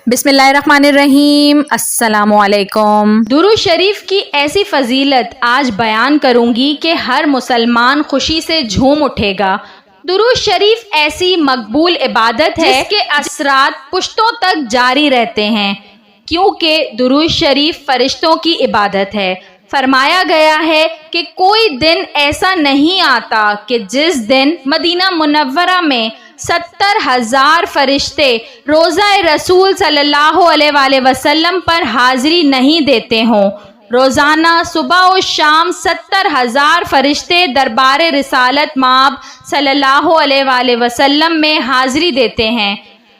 बिस्मिल्लाहिर्रहमानिर्रहीम। अस्सलामु अलैकुम। दुरूद शरीफ की ऐसी फजीलत आज बयान करूंगी कि हर मुसलमान खुशी से झूम उठेगा। दुरूद शरीफ ऐसी मकबूल इबादत है जिसके असरात पुश्तों तक जारी रहते हैं, क्योंकि दुरूद शरीफ फरिश्तों की इबादत है। फरमाया गया है कि कोई दिन ऐसा नहीं आता कि जिस दिन मदीना मुनव्वरा में 70,000 फरिश्ते रोज़ा रसूल सल्लल्लाहु अलैहि वसल्लम पर हाजिरी नहीं देते हों। रोज़ाना सुबह और शाम 70,000 फरिश्ते दरबार रिसालत माब सल्लल्लाहु अलैहि वसल्लम में हाजिरी देते हैं।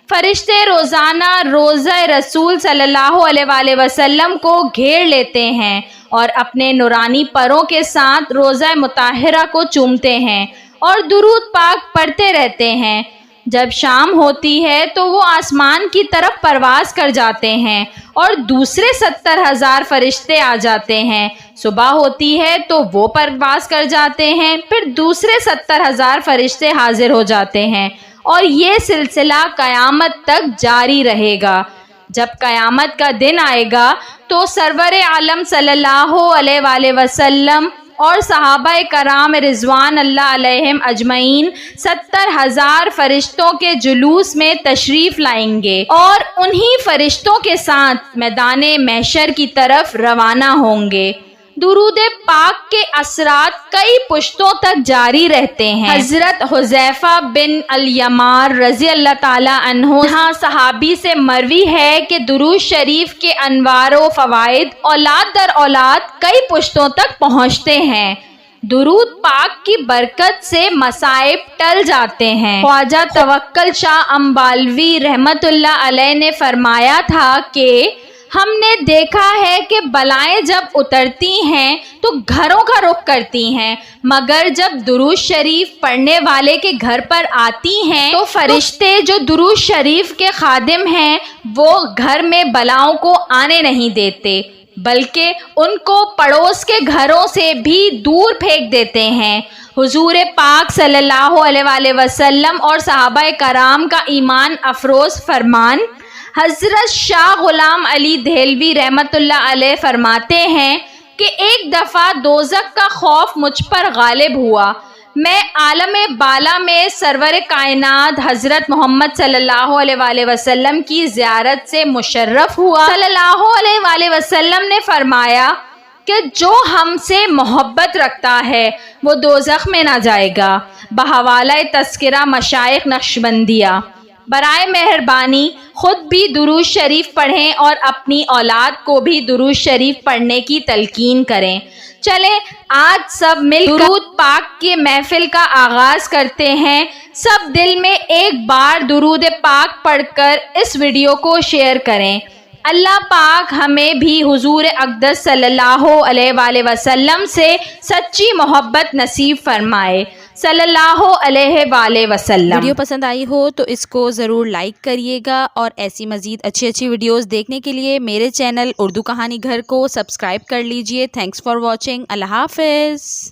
फरिश्ते रोज़ाना रोज़ा रसूल सल्लल्लाहु अलैहि वसल्लम को घेर लेते हैं और अपने नूरानी परों के साथ रोज़ा मुताहिरा को चूमते हैं और दुरूद पाक पढ़ते रहते हैं। जब शाम होती है तो वो आसमान की तरफ परवाज़ कर जाते हैं और दूसरे 70,000 फरिश्ते आ जाते हैं। सुबह होती है तो वो परवाज़ कर जाते हैं, फिर दूसरे 70,000 फरिश्ते हाजिर हो जाते हैं और ये सिलसिला क़यामत तक जारी रहेगा। जब क़यामत का दिन आएगा तो सरवर आलम सल्लल्लाहु अलैहि वसल्लम और सहाबाए कराम रिज़वान अल्लाह अलैहिम अजमईन 70,000 फरिश्तों के जुलूस में तशरीफ़ लाएंगे और उन्हीं फरिश्तों के साथ मैदान महशर की तरफ रवाना होंगे। दुरूद पाक के असरात कई पुश्तों तक जारी रहते हैं। हज़रत हुज़ैफ़ा बिन अल-यमार रज़ी अल्लाह ताला अन्हु सहाबी से मरवी है कि दुरूद शरीफ के अनवार व फ़वाइद औलाद दर औलाद कई पुश्तों तक पहुँचते हैं। दुरूद पाक की बरकत से मसाइब टल जाते हैं। ख्वाजा तवक्कल शाह अम्बालवी रहमतुल्लाह अलैह ने फरमाया था कि हमने देखा है कि बलाएं जब उतरती हैं तो घरों का रुख करती हैं, मगर जब दुरूद शरीफ पढ़ने वाले के घर पर आती हैं तो फरिश्ते जो दुरूद शरीफ के खादिम हैं वो घर में बलाओं को आने नहीं देते, बल्कि उनको पड़ोस के घरों से भी दूर फेंक देते हैं। हुजूर पाक सल्लल्लाहु अलैहि वसल्लम और सहाबाए कराम का ईमान अफरोज़ फरमान हज़रत शाह गुलाम अली देहलवी रहमतुल्लाह अलैह फरमाते हैं कि एक दफ़ा दोज़ख का खौफ मुझ पर गालिब हुआ। मैं आलम बाला में सरवर कायनात हज़रत मोहम्मद सल्लल्लाहु अलैहि वसल्लम की ज़ियारत से मुशर्रफ हुआ। सल्लल्लाहु अलैहि वसल्लम ने फरमाया कि जो हमसे मोहब्बत रखता है वो दोज़ख में ना जाएगा। बहवाला तज़किरा मशाइख नक्शबंदिया। बराए मेहरबानी खुद भी दुरूद शरीफ पढ़ें और अपनी औलाद को भी दुरूद शरीफ पढ़ने की तलकीन करें। चलें आज सब मिल दुरूद पाक के महफिल का आगाज़ करते हैं। सब दिल में एक बार दुरूद पाक पढ़कर इस वीडियो को शेयर करें। अल्लाह पाक हमें भी हुजूर अक़दस सल्लल्लाहु अलैहि वसल्लम से सच्ची मोहब्बत नसीब फरमाए सल्लल्लाहु अलैहि वसल्लम। वीडियो पसंद आई हो तो इसको ज़रूर लाइक करिएगा और ऐसी मज़ीद अच्छी वीडियोस देखने के लिए मेरे चैनल उर्दू कहानी घर को सब्सक्राइब कर लीजिए। Thanks for watching. अल्लाह हाफ़िज़।